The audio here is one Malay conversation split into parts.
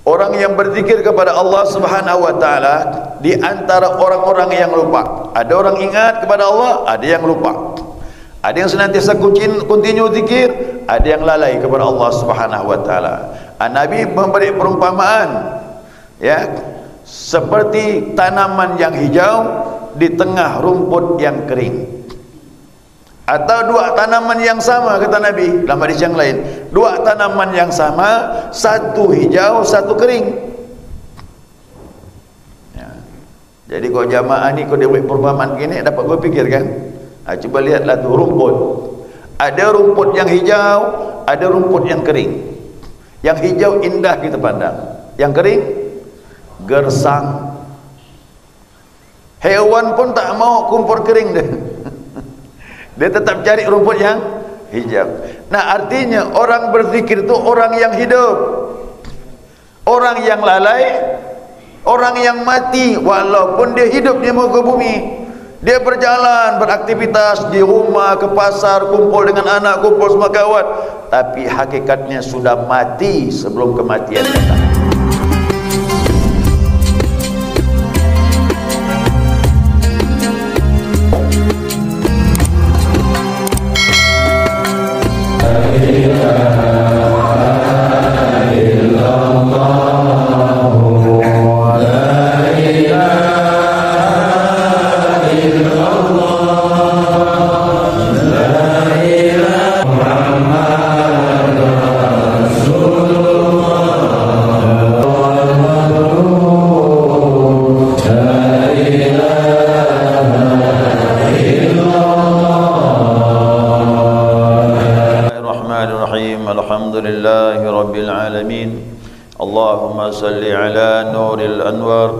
Orang yang berzikir kepada Allah Subhanahu wa taala di antara orang-orang yang lupa. Ada orang ingat kepada Allah, ada yang lupa. Ada yang senantiasa continue zikir, ada yang lalai kepada Allah Subhanahu wa taala. Nabi memberi perumpamaan, ya, seperti tanaman yang hijau di tengah rumput yang kering. Atau dua tanaman yang sama, kata Nabi dalam hadis yang lain, dua tanaman yang sama, satu hijau satu kering, ya. Jadi kalau jamaah ni kalau dia buat perumpamaan gini dapat berfikir kan. Cuba lihatlah tu rumput, ada rumput yang hijau, ada rumput yang kering. Yang hijau indah kita pandang, yang kering gersang. Hewan pun tak mau kumpul kering dia. Dia tetap cari rumput yang hijau. Nah, artinya orang berzikir itu orang yang hidup. Orang yang lalai, orang yang mati walaupun dia hidup di muka bumi. Dia berjalan, beraktivitas di rumah, ke pasar, kumpul dengan anak, kumpul sama kawan, tapi hakikatnya sudah mati sebelum kematian datang. Allahumma salli ala nuril anwar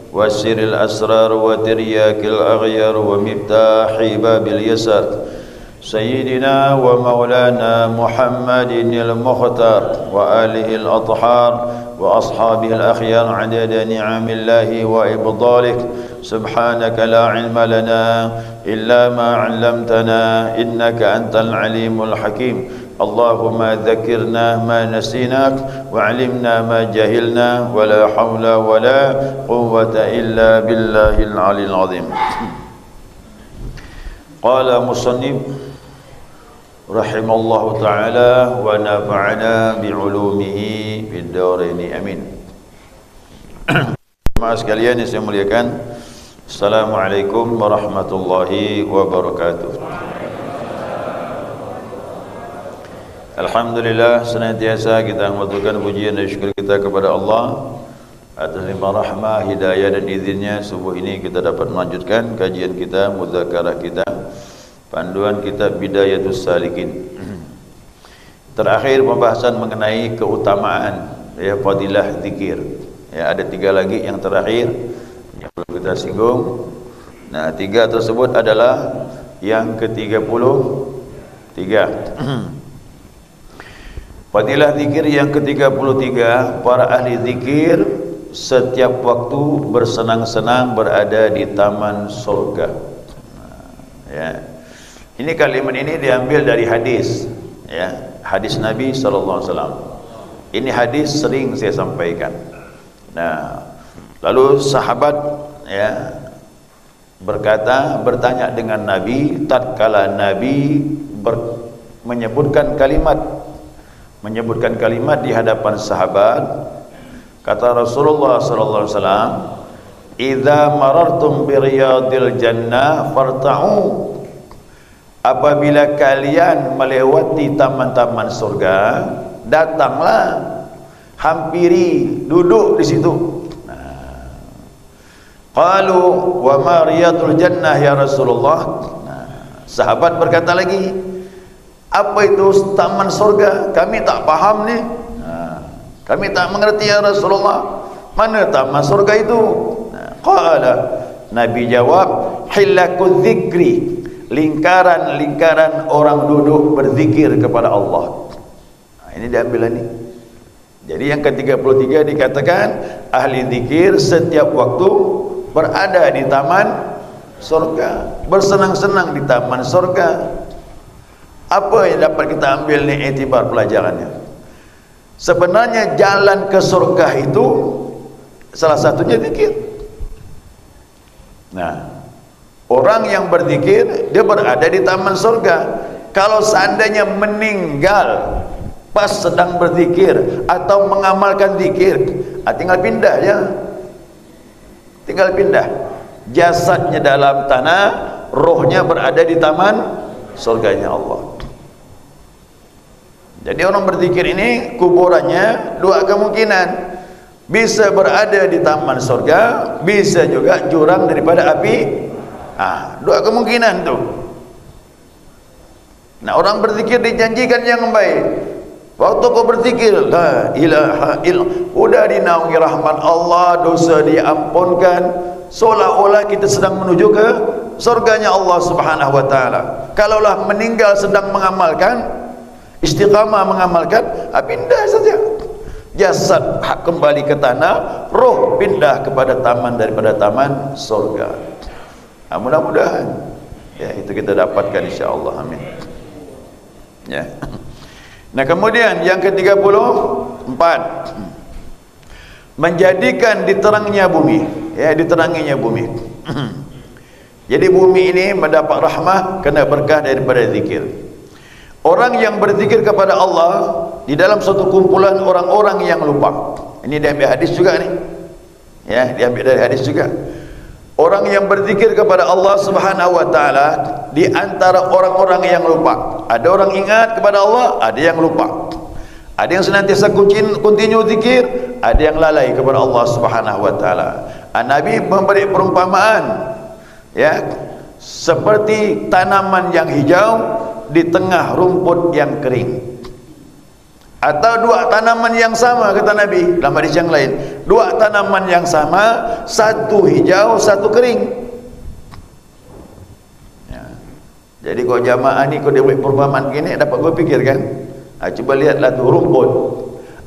wa siril asrar wa tiryakil aghyar wa miftahi babil yasar Sayyidina wa maulana Muhammadin al-Mukhtar wa alihi al-athhar wa ashabihi al-akhyar adada ni'amillahi wa ibdalik subhanaka la ilma lana illa ma 'allamtana innaka antal alimul hakim Allahumma dzakirna ma nasinak wa 'allimna ma jahilna wa la hawla wa la quwwata illa billahil 'aliyyil 'azim. Qala musannif rahimallahu ta'ala wa nafa'ana bi'ulumihi fid dharain amin. Jemaah sekalian yang saya muliakan, Assalamualaikum warahmatullahi wabarakatuh. Alhamdulillah, senantiasa kita mengaturkan pujian dan syukur kita kepada Allah atas limpah rahmah, hidayah dan izinnya. Subuh ini kita dapat melanjutkan kajian kita, mudzakarah kita, panduan kitab Bidayatus Salikin. Terakhir pembahasan mengenai keutamaan, ya, fadilah zikir. Ya, ada 3 lagi yang terakhir yang perlu kita singgung. Nah, 3 tersebut adalah yang ke-33. Fadilah zikir yang ke-33, para ahli zikir setiap waktu bersenang-senang berada di taman surga. Ya. Ini kalimat ini diambil dari hadis, ya, hadis Nabi SAW. Ini hadis sering saya sampaikan. Nah, lalu sahabat, ya, bertanya dengan Nabi tatkala Nabi menyebutkan kalimat di hadapan sahabat. Kata Rasulullah sallallahu alaihi wasallam, "Idza marartum bi riyadil jannah farta'u." Apabila kalian melewati taman-taman surga, datanglah, hampiri, duduk di situ. Qalu wa ma riyadul jannah ya Rasulullah. Sahabat berkata lagi, apa itu taman surga? Kami tak paham ni. Kami tak mengerti ya Rasulullah. Mana taman surga itu? Qala, Nabi jawab, hilakul zikri, lingkaran-lingkaran orang duduk berzikir kepada Allah. Ini diambil ini. Jadi yang ke-33 dikatakan ahli zikir setiap waktu berada di taman surga, bersenang-senang di taman surga. Apa yang dapat kita ambil ni iktibar pelajarannya? Sebenarnya jalan ke surga itu salah satunya zikir. Nah, orang yang berzikir dia berada di taman surga. Kalau seandainya meninggal pas sedang berzikir atau mengamalkan zikir, tinggal pindah ya. Tinggal pindah. Jasadnya dalam tanah, rohnya berada di taman surganya Allah. Jadi orang berzikir ini kuburannya dua kemungkinan. Bisa berada di taman surga, bisa juga jurang daripada api. Dua kemungkinan tuh. Nah, orang berzikir dijanjikan yang baik. Waktu kau berzikir la ilaha illallah, udah dinaungi rahmat Allah, dosa diampunkan, seolah-olah kita sedang menuju ke surganya Allah Subhanahu wa taala. Kalaulah meninggal sedang mengamalkan, istiqamah mengamalkan, pindah saja. Jasad kembali ke tanah, roh pindah kepada taman daripada taman surga. Mudah-mudahan ya itu kita dapatkan insyaallah, amin. Ya. Nah, kemudian yang ke-34, menjadikan diterangnya bumi, ya, diteranginya bumi. Jadi bumi ini mendapat rahmah kena berkah daripada zikir. Orang yang berzikir kepada Allah di dalam suatu kumpulan orang-orang yang lupa. Ini diambil hadis juga nih. Ya, diambil dari hadis juga. Orang yang berzikir kepada Allah Subhanahu wa taala di antara orang-orang yang lupa. Ada orang ingat kepada Allah, ada yang lupa. Ada yang senantiasa continue zikir, ada yang lalai kepada Allah Subhanahu wa taala. Nabi memberi perumpamaan, ya, seperti tanaman yang hijau di tengah rumput yang kering. Atau dua tanaman yang sama, kata Nabi dalam hadis yang lain, dua tanaman yang sama, satu hijau satu kering. Ya. Jadi kalau jamaah ni kalau dia buat perumpamaan gini dapat gue pikir kan, coba lihatlah tu rumput,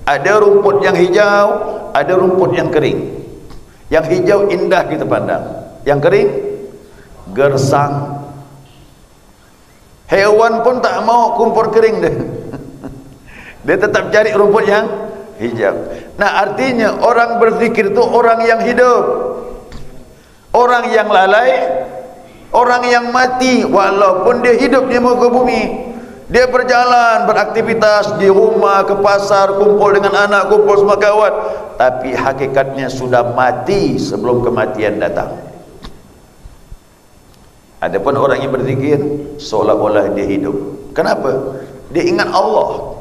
ada rumput yang hijau, ada rumput yang kering. Yang hijau indah kita pandang, yang kering gersang. Hewan pun tak mau kumpul kering deh. Dia tetap cari rumput yang hijau. Nah, artinya orang berzikir itu orang yang hidup. Orang yang lalai, orang yang mati. Walaupun dia hidup di muka bumi, dia berjalan, beraktivitas di rumah, ke pasar, kumpul dengan anak, kumpul sama kawan, tapi hakikatnya sudah mati sebelum kematian datang. Adapun orang yang berzikir seolah-olah dia hidup. Kenapa? Dia ingat Allah.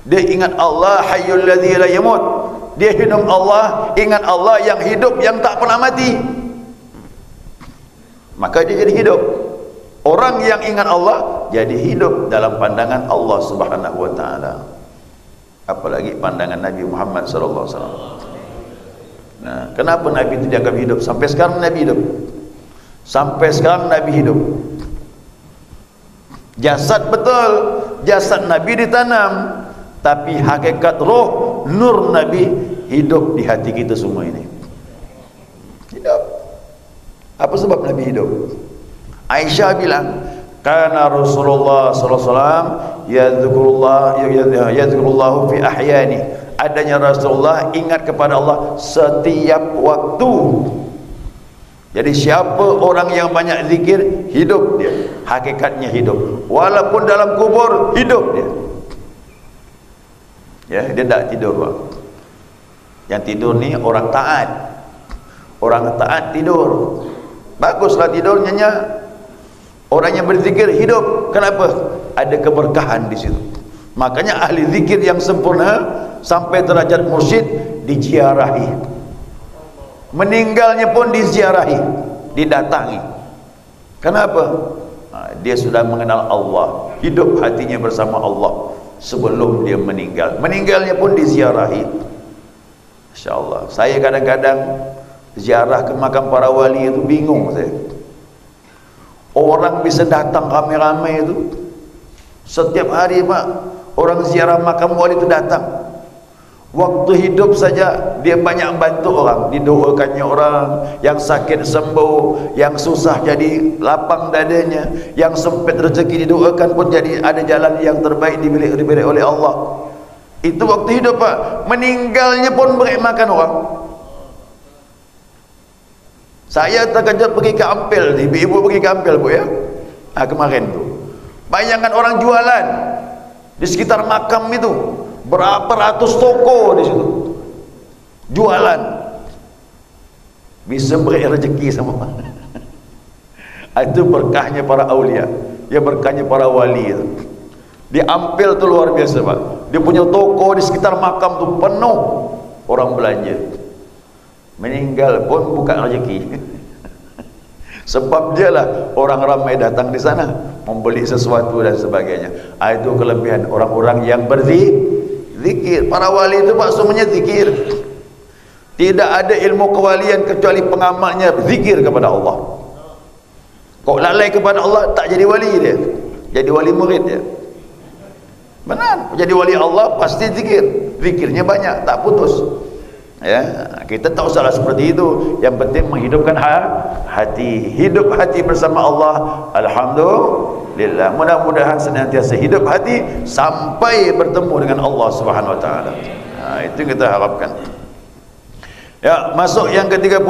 Dia ingat Allah hayyul ladzi la yamut. Dia hidup Allah, ingat Allah yang hidup, yang tak pernah mati. Maka dia jadi hidup. Orang yang ingat Allah jadi hidup dalam pandangan Allah Subhanahu wa taala. Apalagi pandangan Nabi Muhammad sallallahu alaihi wasallam. Nah, kenapa Nabi itu dianggap hidup? Sampai sekarang Nabi hidup. Sampai sekarang Nabi hidup. Jasad betul, jasad Nabi ditanam, tapi hakikat roh nur Nabi hidup di hati kita semua ini. Hidup. Apa sebab Nabi hidup? Aisyah bilang, karena Rasulullah sallallahu alaihi wasallam yadhkurullah fi ahyani. Adanya Rasulullah ingat kepada Allah setiap waktu. Jadi siapa orang yang banyak zikir, hidup dia. Hakikatnya hidup. Walaupun dalam kubur, hidup dia. Ya, dia tak tidur, Pak. Yang tidur ni orang taat. Orang taat tidur. Baguslah tidur nyenyak. Orang yang berzikir hidup. Kenapa? Ada keberkahan di situ. Makanya ahli zikir yang sempurna sampai derajat mursyid diziarahi. Meninggalnya pun diziarahi, didatangi. Kenapa? Dia sudah mengenal Allah, hidup hatinya bersama Allah sebelum dia meninggal. Meninggalnya pun diziarahi. InsyaAllah. Saya kadang-kadang ziarah ke makam para wali itu bingung saya. Orang bisa datang ramai-ramai itu setiap hari, Pak. Orang ziarah makam wali itu datang. Waktu hidup saja dia banyak bantu orang, didoakannya orang, yang sakit sembuh, yang susah jadi lapang dadanya, yang sempit rezeki didoakan pun jadi ada jalan yang terbaik diberi oleh Allah. Itu waktu hidup Pak. Meninggalnya pun beri makan orang. Saya terkejut pergi ke Ampel, ibu-ibu pergi ke Ampel Bu ya. Kemarin tu. Bayangkan orang jualan di sekitar makam itu, berapa ratus toko di situ. Jualan. Bisa beri rezeki sama. Itu berkahnya para aulia, ya berkahnya para wali itu. Di Ampel tu luar biasa Pak. Dia punya toko di sekitar makam tu penuh orang belanja. Meninggal pun bukan rezeki. Sebab dialah orang ramai datang di sana membeli sesuatu dan sebagainya. Itu kelebihan orang-orang yang berzikir. Para wali itu Pak semuanya zikir. Tidak ada ilmu kewalian kecuali pengamalnya zikir kepada Allah. Kok lalai kepada Allah tak jadi wali dia. Jadi wali murid dia. Benar, jadi wali Allah pasti zikir. Zikirnya banyak, tak putus. Ya, kita tak usahlah seperti itu. Yang penting menghidupkan hati. Hidup hati bersama Allah. Alhamdulillah. Mudah-mudahan senantiasa hidup hati sampai bertemu dengan Allah Subhanahu wa taala. Itu yang kita harapkan. Ya, masuk yang ke-35.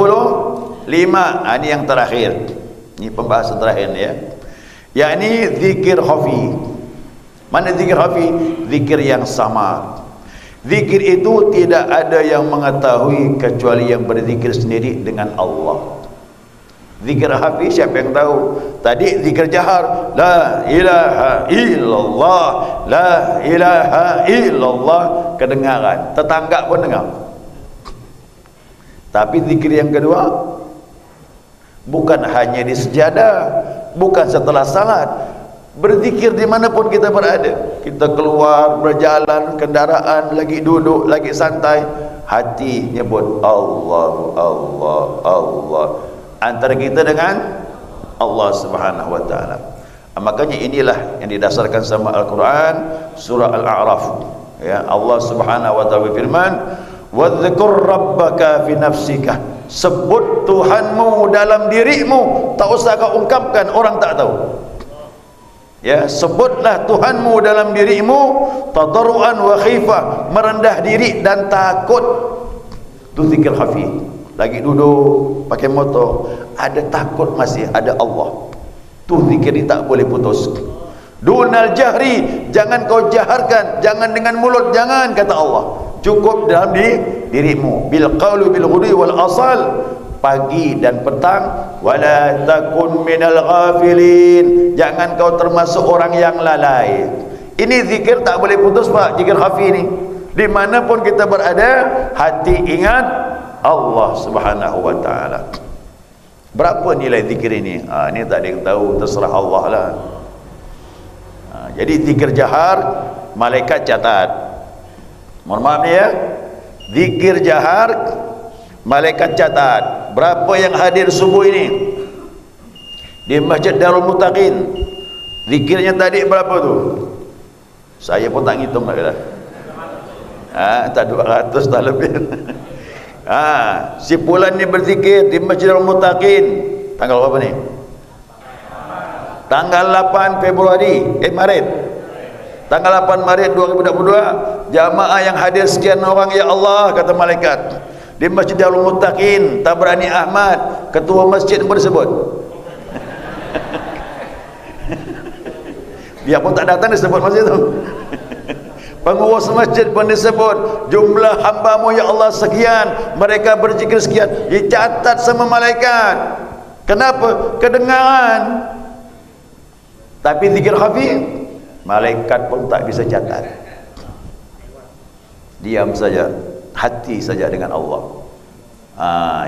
Ini yang terakhir. Ini pembahasan terakhir ya. Yakni zikir khafi. Mana zikir khafi? Zikir yang samar. Zikir itu tidak ada yang mengetahui kecuali yang berzikir sendiri dengan Allah. Zikir khafi siapa yang tahu? Tadi zikir jahar, la ilaha illallah, la ilaha illallah, kedengaran, tetangga pun dengar. Tapi zikir yang kedua bukan hanya di sejadah, bukan setelah salat, berzikir dimanapun kita berada. Kita keluar, berjalan, kendaraan, lagi duduk, lagi santai, hati nyebut Allah, Allah, Allah, antara kita dengan Allah Subhanahu wa taala. Makanya inilah yang didasarkan sama Al-Quran, surah Al-A'raf ya. Allah Subhanahu wa taala berfirman, "Wadhkur rabbaka fi nafsika." Sebut Tuhanmu dalam dirimu, tak usah kau ungkapkan, orang tak tahu. Ya, sebutlah Tuhanmu dalam dirimu, tadarruan wa khifah, merendah diri dan takut. Itu zikir khafi. Lagi duduk pakai motor, ada takut masih ada Allah. Tu zikir ini tak boleh putus. Dunal jahri, jangan kau jaharkan, jangan dengan mulut, jangan, kata Allah. Cukup dalam dirimu. Bil qawli bil ghudwi wal asal, pagi dan petang. Wala takun minal ghafilin, jangan kau termasuk orang yang lalai. Ini zikir tak boleh putus Pak, zikir khafi ini. Dimanapun kita berada, hati ingat Allah Subhanahu wa taala. Berapa nilai zikir ini? Ini tak ada yang tahu, terserah Allah lah. Jadi zikir jahar, malaikat catat. Mohon maaf ni ya, zikir jahar, malaikat catat. Berapa yang hadir subuh ini di Masjid Darul Muttaqin? Zikirnya tadi berapa tu? Saya pun tak ngitung lah. Tak 200 dah lebih. Si Fulan ni berzikir di Masjid Darul Muttaqin tanggal berapa ni? Tanggal 8 Februari Maret. Tanggal 8 Maret 2022, jamaah yang hadir sekian orang ya Allah, kata malaikat. Di Masjid Darul Muttaqin, Tabrani Ahmad, ketua masjid pun disebut. Biarpun tak datang disebut masjid tu. Pengurus masjid pun disebut. Jumlah hamba-Mu ya Allah sekian, mereka berzikir sekian, dicatat sama malaikat. Kenapa? Kedengaran. Tapi zikir khafi, malaikat pun tak bisa catat. Diam saja, hati saja dengan Allah.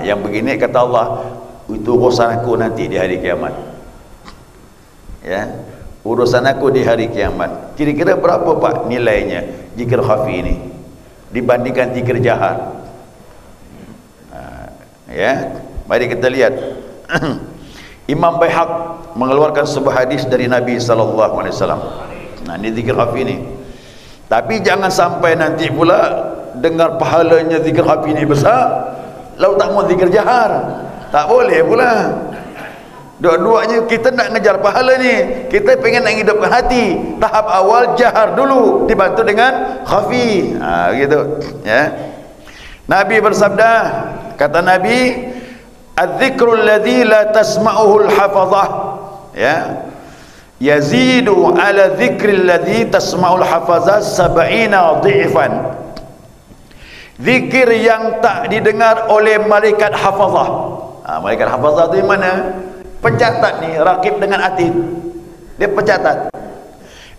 Yang begini kata Allah, itu urusan aku nanti di hari kiamat. Ya, urusan aku di hari kiamat. Kira-kira berapa Pak nilainya zikir khafi ini dibandingkan zikir jahar? Ya, mari kita lihat. Imam Baihaq mengeluarkan sebuah hadis dari Nabi sallallahu alaihi wasallam. Ini zikir khafi ini. Tapi jangan sampai nanti pula dengar pahalanya zikir khafi ini besar, lalu tak mau zikir jahar. Tak boleh pula. Dua-duanya kita nak ngejar pahala ni. Kita pengen nak hidupkan hati. Tahap awal jahar dulu, dibantu dengan khafi. Gitu ya. Nabi bersabda, kata Nabi, "Adz-dzikrul ladzi la tasma'uhu al-hafazah." Ya. Yazidu ala dzikril ladzi tasma'ul hafazah 70 dhi'fan. Zikir yang tak didengar oleh malaikat hafazah. Malaikat hafazah tu yang mana? Pencatat ni, rakib dengan atid. Dia pencatat.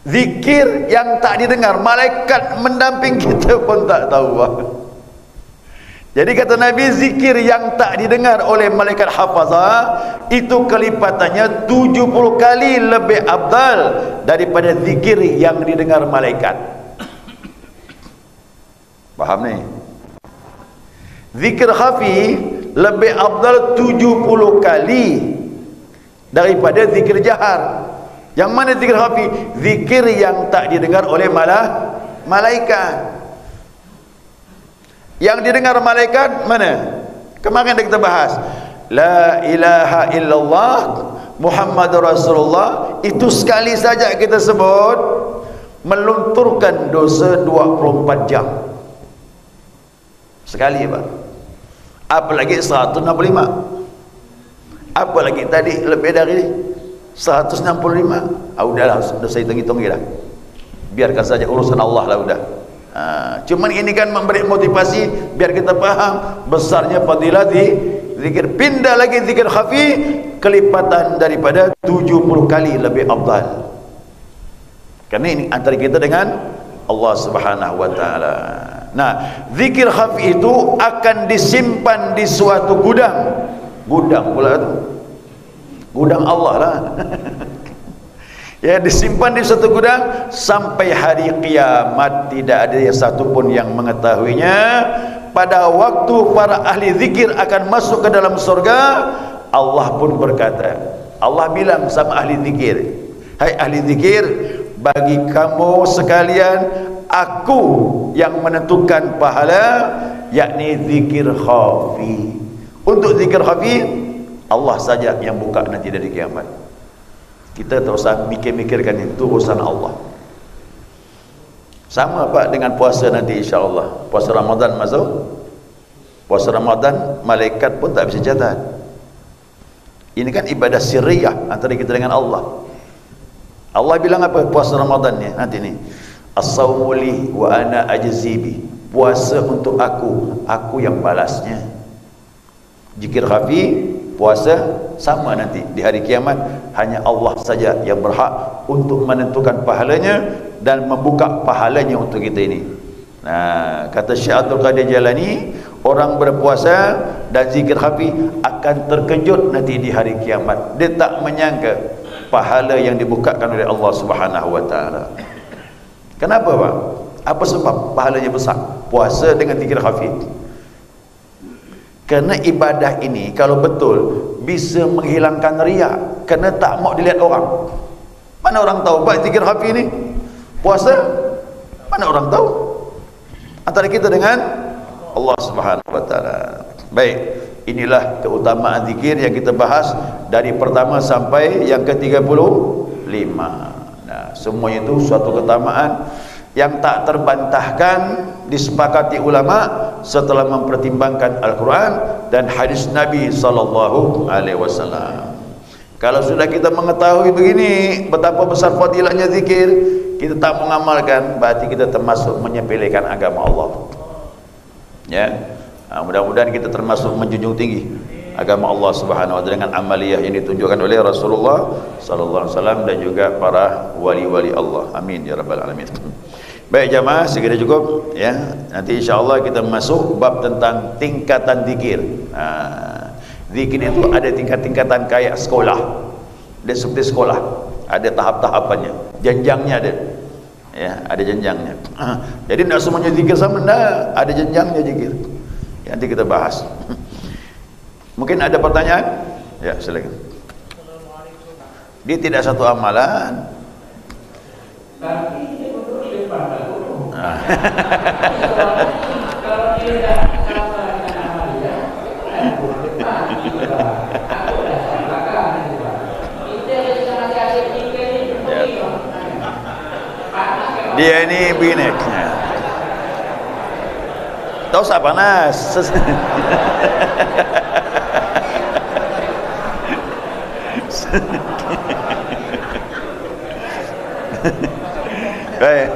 Zikir yang tak didengar, malaikat mendamping kita pun tak tahu. Jadi kata Nabi, zikir yang tak didengar oleh malaikat hafazah itu kelipatannya 70 kali lebih afdal daripada zikir yang didengar malaikat. Faham ni? Zikir khafi lebih afdal 70 kali daripada zikir jahar. Yang mana zikir khafi? Zikir yang tak didengar oleh malaikat. Yang didengar malaikat mana? Kemarin dah kita bahas. La ilaha illallah Muhammadur Rasulullah. Itu sekali saja kita sebut melunturkan dosa 24 jam. Sekali Pak. Apalagi 165. Apalagi tadi lebih dari 165. Udahlah, sudah saya hitung-hitung dah. Biarkan saja urusan Allah lah udah. Cuman ini kan memberi motivasi biar kita faham besarnya fadilah di zikir. Pindah lagi zikir khafi, kelipatan daripada 70 kali lebih afdal. Karena ini antara kita dengan Allah Subhanahu wa taala. Nah, zikir khafi itu akan disimpan di suatu gudang. Gudang pula tu. Gudang Allah lah. Ya, disimpan di suatu gudang sampai hari kiamat. Tidak ada satu pun yang mengetahuinya. Pada waktu para ahli zikir akan masuk ke dalam surga, Allah pun berkata, Allah bilang sama ahli zikir, hai ahli zikir, bagi kamu sekalian aku yang menentukan pahala, yakni zikir khafi. Untuk zikir khafi Allah saja yang buka nanti dari kiamat. Kita tak usah mikir-mikirkan, itu urusan Allah. Sama Pak dengan puasa nanti insya-Allah. Puasa Ramadan masuk. Puasa Ramadan malaikat pun tak bisa catat. Ini kan ibadah sirriyah antara kita dengan Allah. Allah bilang apa puasa Ramadan ni nanti ni? As-saumu li wa ana ajzibi. Puasa untuk aku yang balasnya. Zikir khafi, puasa sama nanti di hari kiamat. Hanya Allah saja yang berhak untuk menentukan pahalanya dan membuka pahalanya untuk kita ini. Nah, kata Syekh Abdul Qadir Jalani, orang berpuasa dan zikir khafi akan terkejut nanti di hari kiamat. Dia tak menyangka pahala yang dibukakan oleh Allah Subhanahu wa taala. Kenapa Pak? Apa sebab pahalanya besar puasa dengan zikir khafi? Kerana ibadah ini kalau betul bisa menghilangkan riak, kerana tak mau dilihat orang. Mana orang tahu Pak zikir khafi ni? Puasa mana orang tahu? Antara kita dengan Allah Subhanahu wa taala. Baik, inilah keutamaan zikir yang kita bahas dari pertama sampai yang ke-35. Nah, semuanya itu suatu keutamaan yang tak terbantahkan, disepakati ulama setelah mempertimbangkan Al-Quran dan hadis Nabi sallallahu alaihi wasallam. Kalau sudah kita mengetahui begini betapa besar fadilahnya zikir, kita tak mengamalkan, berarti kita termasuk menyepelekan agama Allah. Ya, mudah-mudahan kita termasuk menjunjung tinggi agama Allah Subhanahu wa taala dengan amaliyah yang ditunjukkan oleh Rasulullah sallallahu alaihi wasallam dan juga para wali-wali Allah. Amin ya rabbal alamin. Baik jamaah, segera cukup ya. Nanti insya-Allah kita masuk bab tentang tingkatan zikir. Zikir itu ada tingkat-tingkatan kayak sekolah. Dia seperti sekolah, ada tahap-tahapannya, jenjangnya ada. Ya, ada jenjangnya. Jadi tidak semuanya zikir sama, enggak, ada jenjangnya zikir. Ya, nanti kita bahas. Mungkin ada pertanyaan? Ya, silakan. Dia tidak satu amalan. Tapi kalau tidak sama dengan amalia, Dia ni begini. Tak usah panas. Baik.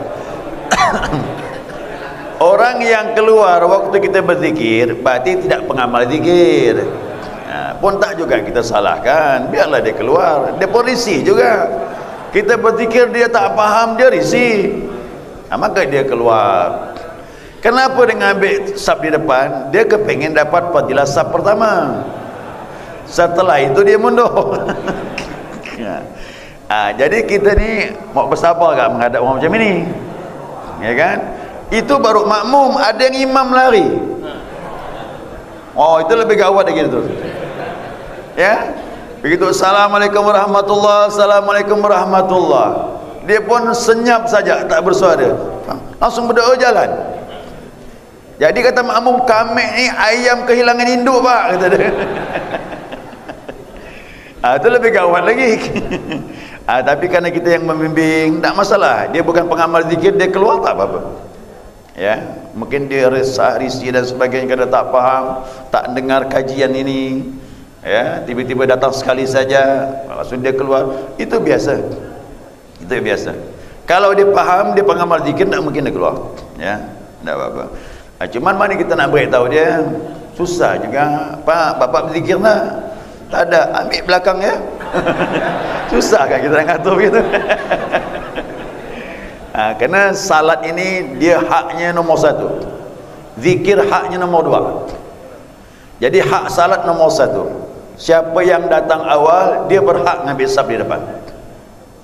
Orang yang keluar waktu kita berzikir berarti tidak pengamal zikir. Pun tak juga kita salahkan, biarlah dia keluar, dia pun risih juga. Kita berzikir dia tak faham, dia risih, maka dia keluar. Kenapa dengan ambil sab di depan? Dia kepengen dapat fadilah sab pertama, setelah itu dia mundur. Jadi kita ni mau bersabar tak menghadap orang macam ini, ya kan? Itu baru makmum, ada yang imam lari. Oh, itu lebih gawat lagi tu. Ya, begitu assalamualaikum warahmatullah, assalamualaikum warahmatullah, dia pun senyap saja, tak bersuara, langsung berdoa jalan. Jadi kata makmum, kami ni ayam kehilangan induk pak, kata dia. Itu lebih gawat lagi. Tapi kerana kita yang membimbing, tak masalah. Dia bukan pengamal zikir, dia keluar tak apa-apa. Ya, mungkin dia resah, risih dan sebagainya kerana tak faham, tak dengar kajian ini. Ya, tiba-tiba datang sekali saja, langsung dia keluar. Itu biasa. Itu biasa. Kalau dia faham, dia pengamal zikir, tak mungkin dia keluar. Ya, tak apa-apa. Cuman mana kita nak beritahu dia, susah juga. Pak, bapak berzikir nak? Tak ada, ambil belakang ya. Susah kan kita nak atur begitu. Kerana salat ini dia haknya nombor 1, zikir haknya nombor 2. Jadi hak salat nombor 1. Siapa yang datang awal, dia berhak ngambil sab di depan.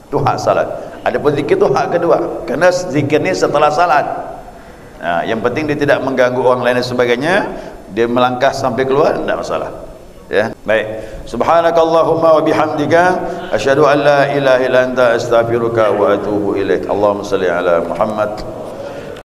Itu hak salat. Adapun zikir itu hak kedua, kerana zikir ni setelah salat. Yang penting dia tidak mengganggu orang lain dan sebagainya. Dia melangkah sampai keluar, tidak masalah. Ya, baik. Subhanakallahumma wa bihamdika asyhadu an la ilaha illa anta astaghfiruka wa atubu ilaik. Allahumma shalli ala Muhammad.